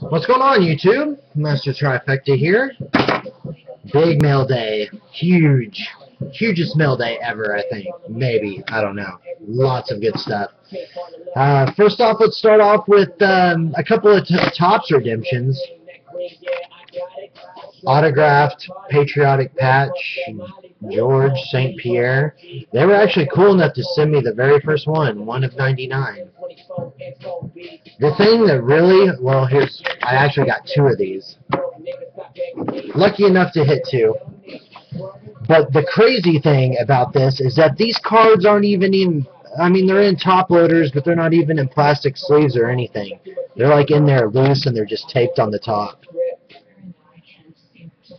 What's going on, YouTube? Master Trifecta here. Big mail day. Huge. Hugest mail day ever, I think. Maybe. I don't know. Lots of good stuff. First off, let's start off with a couple of Topps redemptions. Autographed Patriotic Patch, George St. Pierre. They were actually cool enough to send me the very first one of 99. The thing that really, well, I actually got two of these. Lucky enough to hit two. But the crazy thing about this is that these cards aren't even in, I mean, they're in top loaders, but they're not even in plastic sleeves or anything. They're like in there loose and they're just taped on the top.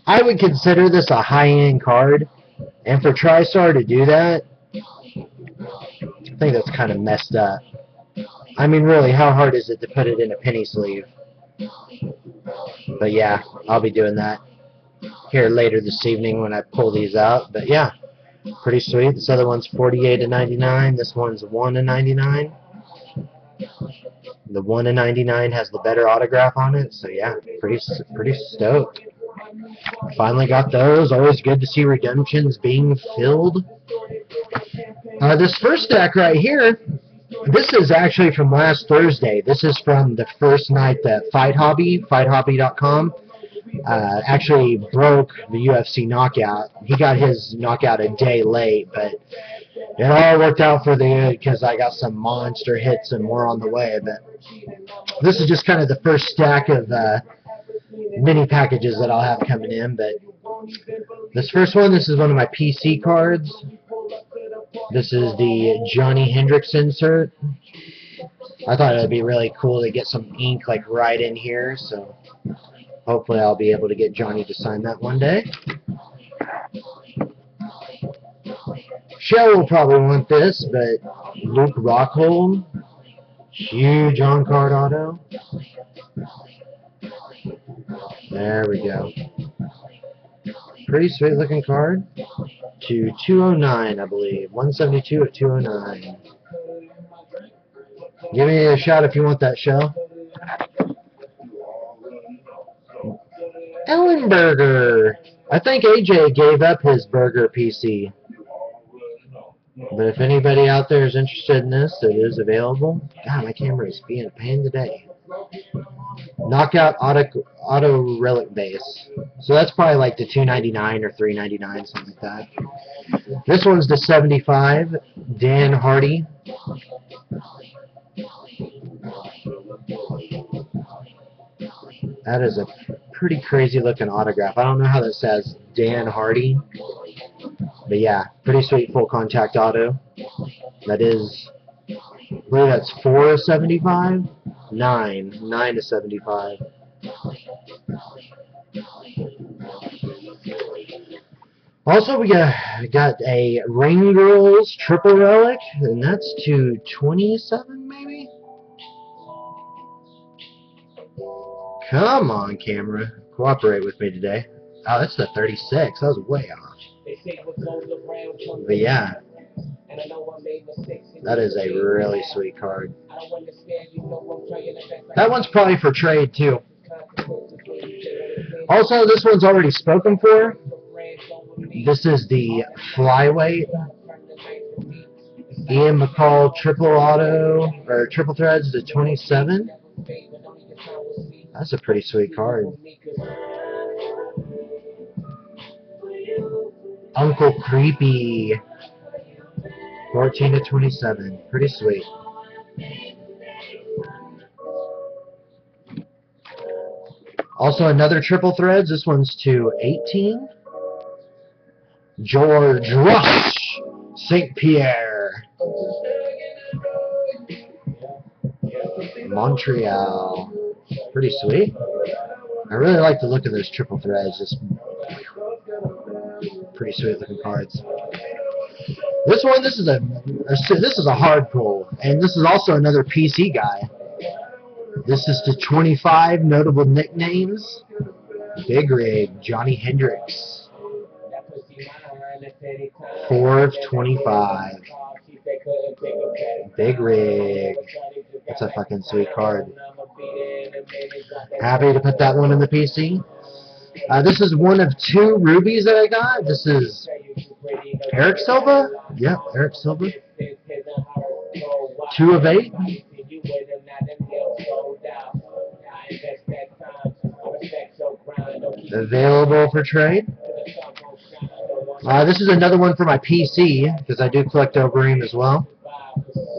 I would consider this a high-end card, and for TriStar to do that, I think that's kind of messed up. I mean, really, how hard is it to put it in a penny sleeve? But yeah, I'll be doing that here later this evening when I pull these out. But yeah, pretty sweet. This other one's 48 of 99. This one's 1 of 99. The 1 of 99 has the better autograph on it, so yeah, pretty stoked. Finally got those. Always good to see redemptions being filled. This first stack right here, this is actually from last Thursday. This is from the first night that Fight Hobby, FightHobby.com, actually broke the UFC knockout. He got his knockout a day late, but it all worked out for the good because I got some monster hits and more on the way. But this is just kind of the first stack of mini packages that I'll have coming in. But this first one, this is one of my PC cards. This is the Johnny Hendricks insert. I thought it would be really cool to get some ink like right in here, so hopefully I'll be able to get Johnny to sign that one day. Shell will probably want this, but Luke Rockhold, huge on-card auto. There we go. Pretty sweet looking card. To 209, I believe. 172 at 209. Give me a shout if you want that, Shell. Ellenberger. I think AJ gave up his burger PC. But if anybody out there is interested in this, it is available. God, my camera is being a pain today. Knockout auto relic base. So that's probably like the 299 or 399, something like that. This one's the 75, Dan Hardy. That is a pretty crazy looking autograph. I don't know how that says Dan Hardy. But yeah, pretty sweet full contact auto. That is, I believe that's 4 of 75? 9 to 75. Also, we got a Ring Girls triple relic, and that's to 27, maybe? Come on, camera. Cooperate with me today. Oh, that's the 36. That was way off. But yeah, that is a really sweet card. That one's probably for trade, too. Also, this one's already spoken for. This is the flyweight Ian McCall triple auto, or triple threads to 27. That's a pretty sweet card. Uncle Creepy, 14 to 27. Pretty sweet. Also another triple threads. This one's to 18. George Rush St. Pierre, Montreal. Pretty sweet. I really like the look of those triple threads. Just pretty sweet looking cards. This one, this is a hard pull, and this is also another PC guy. This is to 25 notable nicknames. Big Rig, Johnny Hendricks. 4 of 25. Big Rig. It's a fucking sweet card. Happy to put that one in the PC. This is one of 2 rubies that I got. This is Eric Silva. Yep, Eric Silva. 2 of 8. Available for trade. This is another one for my PC, because I do collect Overeem as well.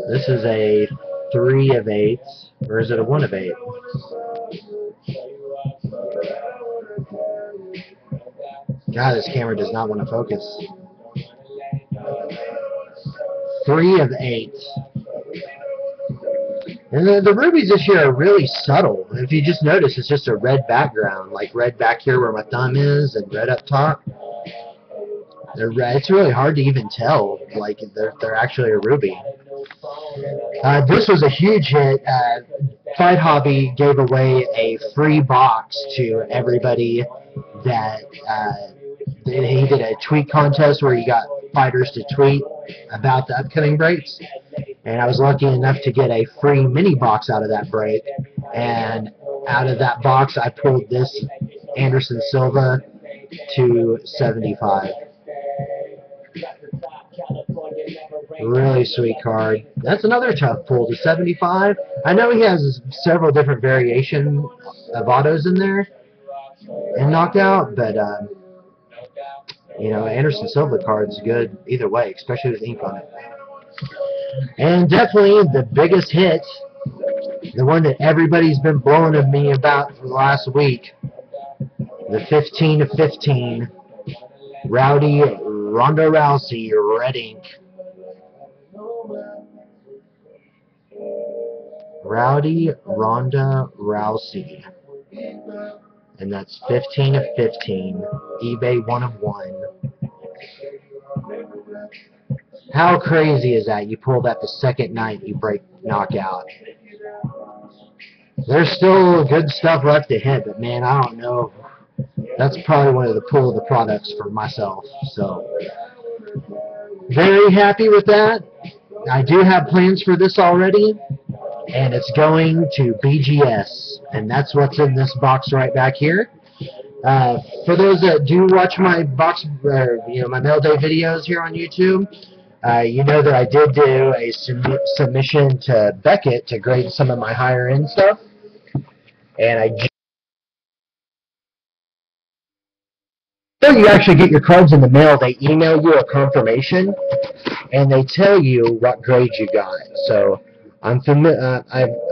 This is a 3 of 8, or is it a 1 of 8? God, this camera does not want to focus. 3 of 8. And the rubies this year are really subtle. If you just notice, it's just a red background, like red back here where my thumb is, and red up top. They're red. It's really hard to even tell, like they're actually a ruby. This was a huge hit. Fight Hobby gave away a free box to everybody that he did a tweet contest where he got fighters to tweet about the upcoming breaks. And I was lucky enough to get a free mini box out of that break. And out of that box, I pulled this Anderson Silva to 75. Really sweet card. That's another tough pull to 75. I know he has several different variations of autos in there and knockout, but you know, Anderson Silva card's good either way, especially with ink on it. And definitely the biggest hit, the one that everybody's been blowing of me about for the last week, the 15 of 15 Ronda Rousey red ink. Ronda Rousey. And that's 15 of 15. eBay 1 of 1. How crazy is that? You pull that the second night you break knockout. There's still good stuff left to hit, but man, I don't know. That's probably one of the pull of the products for myself. So, very happy with that. I do have plans for this already, and it's going to BGS, and that's what's in this box right back here. For those that do watch my my Mailday videos here on YouTube, you know that I did do a submission to Beckett to grade some of my higher end stuff, and you actually get your cards in the mail. They email you a confirmation, and they tell you what grade you got. So I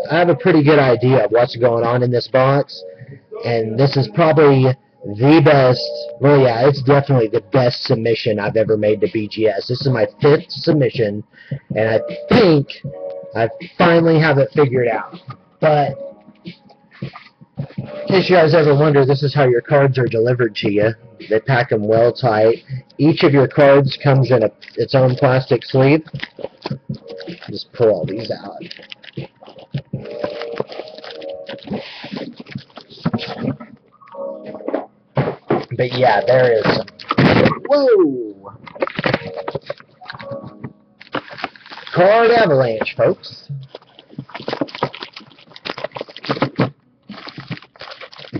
have a pretty good idea of what's going on in this box, and this is probably the best. Well, yeah, it's definitely the best submission I've ever made to BGS. This is my 5th submission, and I think I finally have it figured out. But in case you guys ever wonder, this is how your cards are delivered to you. They pack them well tight. Each of your cards comes in its own plastic sleeve. Just pull all these out. But yeah, there is some. Whoa! Card avalanche, folks.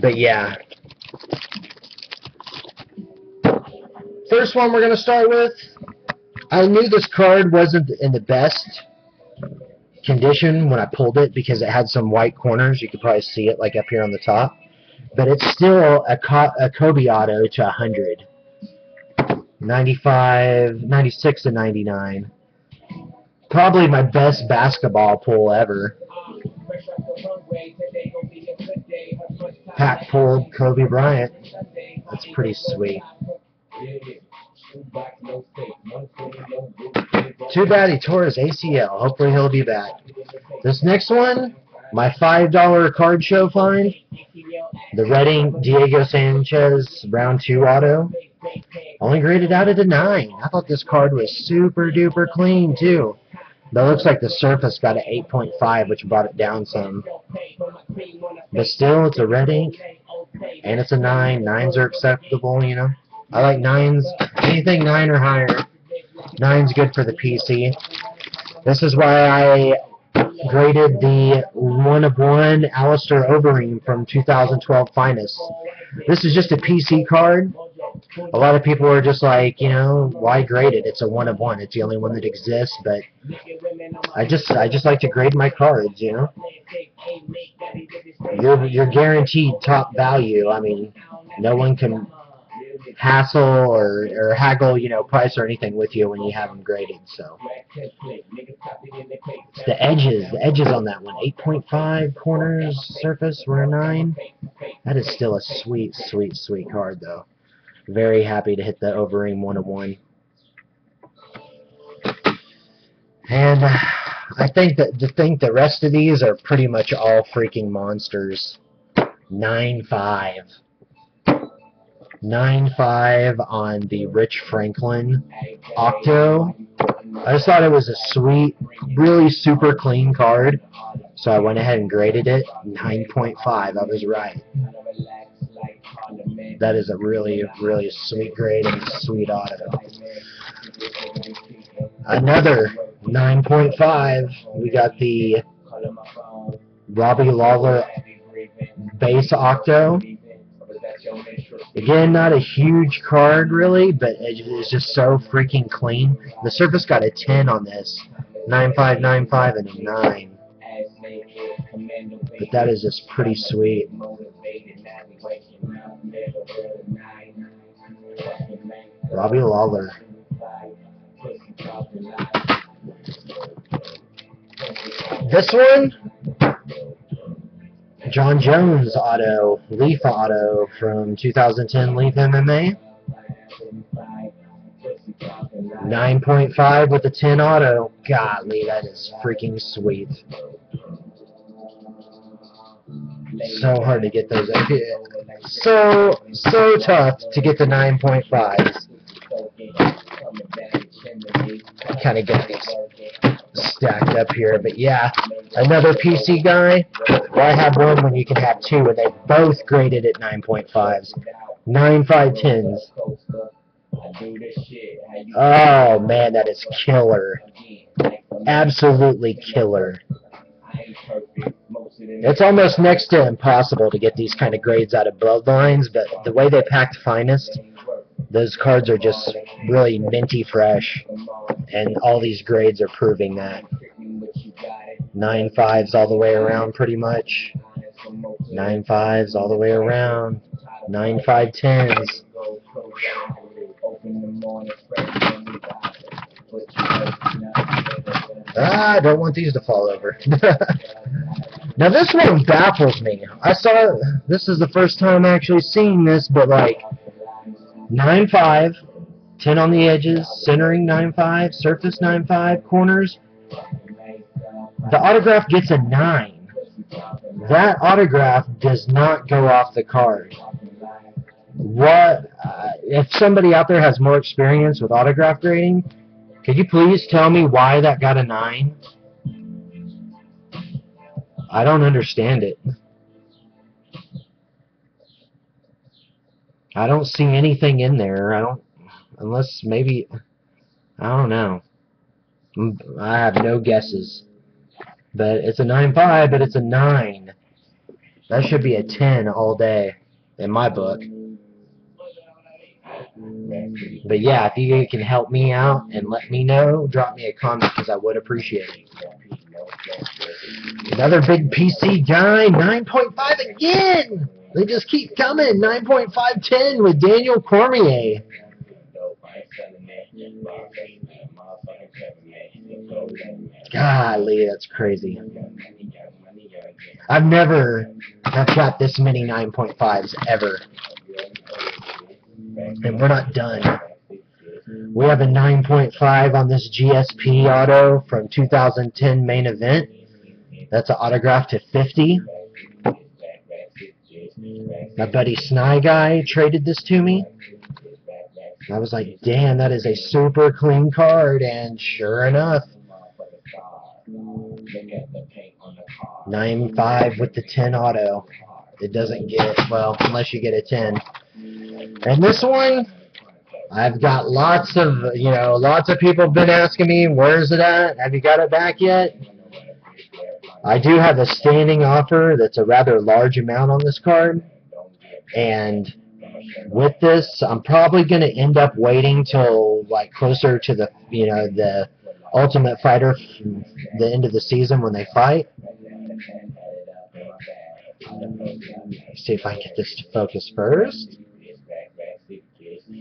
But yeah. First one we're going to start with. I knew this card wasn't in the best condition when I pulled it because it had some white corners. You could probably see it like up here on the top. But it's still a Kobe auto to 100. 95, 96 to 99. Probably my best basketball pull ever. Pack pulled Kobe Bryant. That's pretty sweet. Too bad he tore his ACL. Hopefully he'll be back. This next one, my $5 card show find. The red ink Diego Sanchez round 2 auto. Only graded out at a 9. I thought this card was super duper clean too. But it looks like the surface got an 8.5, which brought it down some. But still, it's a red ink, and it's a 9. 9s are acceptable, you know. I like 9s. Anything 9 or higher. 9's good for the PC. This is why I graded the 1 of 1 Alistair Overeem from 2012 Finest. This is just a PC card. A lot of people are just like, you know, why grade it? It's a 1 of 1. It's the only one that exists. But I just like to grade my cards. You know, you're guaranteed top value. I mean, no one can hassle or haggle, you know, price or anything with you when you have them graded. So it's the edges on that one. 8.5 corners, surface were a 9. That is still a sweet card though. Very happy to hit the Overeem 1 of 1. And I think the rest of these are pretty much all freaking monsters. 9.5. 9.5 on the Rich Franklin Octo. I just thought it was a sweet, really super clean card, so I went ahead and graded it 9.5. I was right. That is a really sweet grade and sweet auto. Another 9.5. We got the Robbie Lawler base Octo. Again, not a huge card really, but it's just so freaking clean. The surface got a 10 on this. 9.5, 9.5, and a 9. But that is just pretty sweet. Robbie Lawler. This one, John Jones auto, Leaf auto from 2010 Leaf MMA. 9.5 with a 10 auto. Golly, that is freaking sweet. So hard to get those. So tough to get the 9.5s. Kind of get these stacked up here, but yeah, another PC guy. Why have one when you can have two? And they both graded at 9.5s. 9.5 10s. Oh man, that is killer. Absolutely killer. It's almost next to impossible to get these kind of grades out of Bloodlines, but the way they packed Finest, those cards are just really minty fresh, and all these grades are proving that. 9.5s all the way around pretty much. 9.5s all the way around. 9.5 10s. I don't want these to fall over. Now this one baffles me. This is the first time actually seeing this, but like 9.5, 10 on the edges, centering 9.5, surface 9.5, corners. The autograph gets a 9. That autograph does not go off the card. What? If somebody out there has more experience with autograph grading, could you please tell me why that got a 9? I don't understand it. I don't see anything in there. Unless maybe, I don't know. I have no guesses. But it's a 9.5, but it's a 9. That should be a 10 all day in my book. But yeah, if you can help me out and let me know, drop me a comment because I would appreciate it. Another big PC guy, 9.5 again! They just keep coming. 9.5 10 with Daniel Cormier. Golly, that's crazy. I've never got this many 9.5s ever. And we're not done. We have a 9.5 on this GSP auto from 2010 main event. That's an autograph to 50. My buddy Sny Guy traded this to me. I was like, damn, that is a super clean card, and sure enough, 9.5 with the 10 auto. It doesn't get, well, unless you get a 10. And this one, I've got lots of people have been asking me, where is it at? Have you got it back yet? I do have a standing offer that's a rather large amount on this card, and with this, I'm probably going to end up waiting till like closer to the the Ultimate Fighter, the end of the season when they fight. Let's see if I can get this to focus first.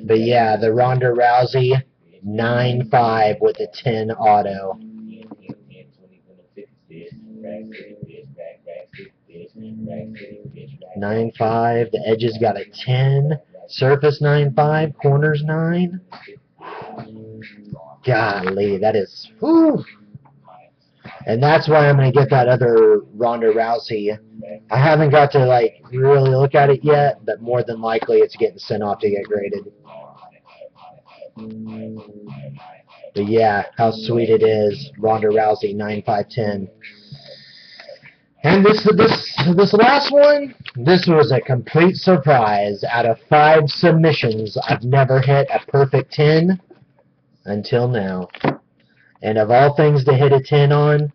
But yeah, the Ronda Rousey 9.5 with a 10 auto. 9.5. The edges got a 10. Surface 9.5. Corners 9. Golly, that is. Whew. And that's why I'm going to get that other Ronda Rousey. I haven't got to like really look at it yet, but more than likely it's getting sent off to get graded. But yeah, how sweet it is. Ronda Rousey 9.5/10. And this last one, this was a complete surprise. Out of 5 submissions, I've never hit a perfect 10 until now. And of all things to hit a 10 on,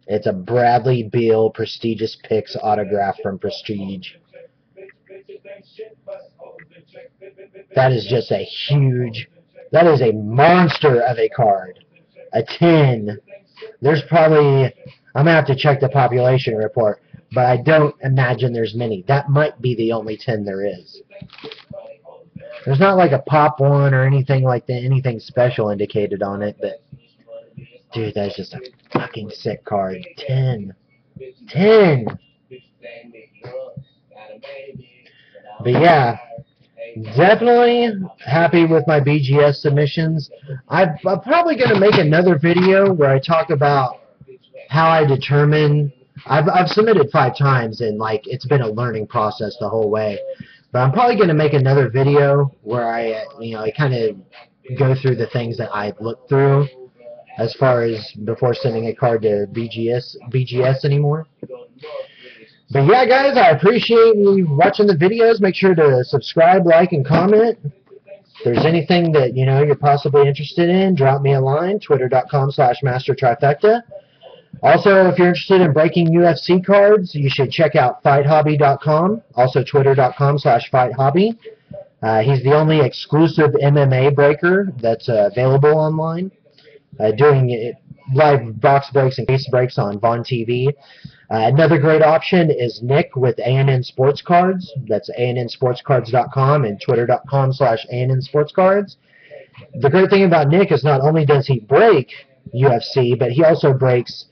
it's a Bradley Beal Prestigious Picks autograph from Prestige. That is just a huge, that is a monster of a card. A 10. There's probably, I'm going to have to check the population report, but I don't imagine there's many. That might be the only 10 there is. There's not like a pop one or anything like that, anything special indicated on it, but dude, that's just a fucking sick card. 10. 10! But yeah, definitely happy with my BGS submissions. I'm probably going to make another video where I talk about how I determine. I've submitted 5 times, and like it's been a learning process the whole way. But I'm probably going to make another video where I kind of go through the things that I looked through as far as before sending a card to BGS anymore. But yeah, guys, I appreciate you watching the videos. Make sure to subscribe, like, and comment. If there's anything that you're possibly interested in, drop me a line. Twitter.com/MasterTrifecta. Also, if you're interested in breaking UFC cards, you should check out FightHobby.com. Also, Twitter.com/FightHobby. He's the only exclusive MMA breaker that's available online. Doing live box breaks and case breaks on Vaughn TV. Another great option is Nick with ANN Sports Cards. That's ANNSportsCards.com and Twitter.com/ANNSportsCards. The great thing about Nick is not only does he break UFC, but he also breaks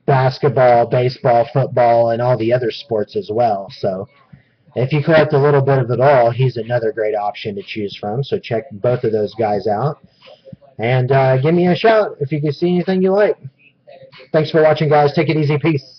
basketball, baseball, football, and all the other sports as well. So if you collect a little bit of it all, he's another great option to choose from. So check both of those guys out. And give me a shout if you can see anything you like. Thanks for watching, guys. Take it easy. Peace.